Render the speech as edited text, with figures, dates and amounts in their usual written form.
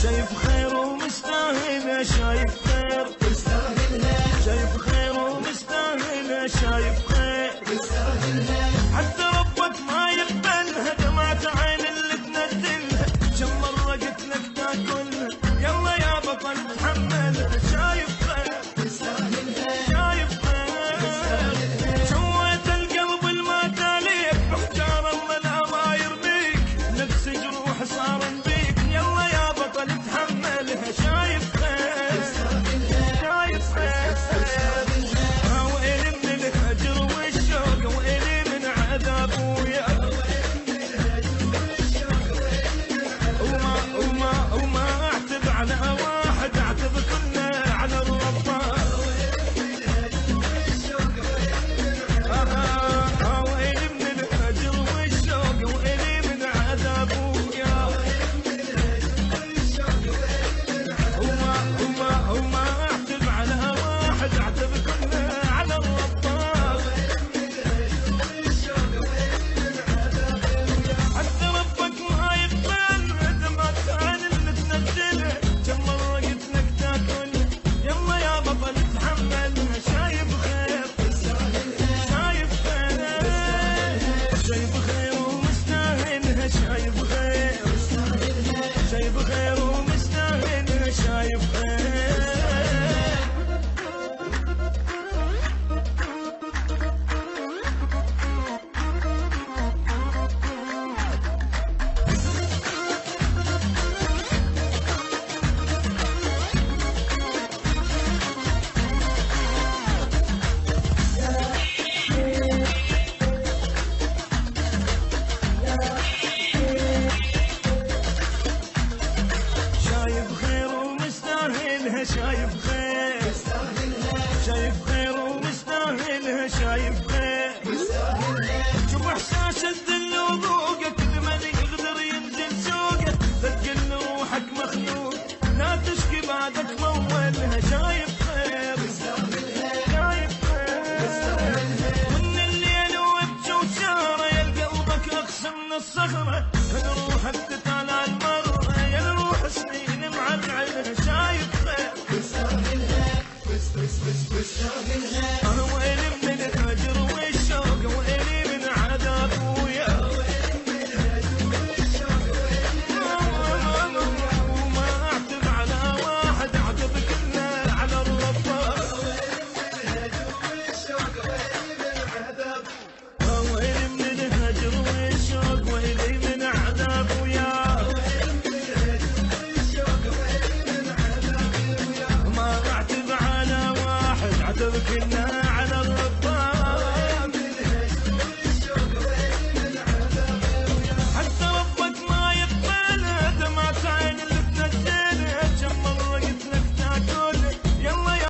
شايف خير ومستاهلة، شايف خير تستاهلها، شايف خير ومستاهلة، شايف خير تستاهلها، حتى ربك ما يقبلها، دمعة عين اللي تنزلها، كم مرة قلت لك تاكلها، يلا يا بطل تحملها، شايف خير تستاهلها، شايف خير سويت القلب المتاليك باختار الله لا ما يرميك، نفس جروح صار بيك، يلا يا بطل تحملها، شايف خير شايف خير ويلي من الهجر والشوق، ويلي من عذاب ويا وما اعتب على واحد، اعتب كله على الرباط. ويلي من الهجر والشوق، ويلي من عذاب ويا وما اعتب على واحد، اعتب كله على الرباط. حتى ربك ما يقبل دمعة عين اللي تنزلها، كم مرة قلت لك تاكلها، يلا يا بطل تحملها، شايف خير شايف خير شايف خير ومستاهلها، شايف خير شايف خير ومستاهلها، شايف خير شايف خير ومستاهلها، شايف خير شايف خير ومستاهلها، شايف خير شوف احساس الذل وذوقك، لمن يقدر ينزل سوقك، ذكر روحك مخلوق، لا تشكي بعدك مولها، شايف خير شايف خير من الليل وابكي وسهره، يا قلبك اقسى من الصخره،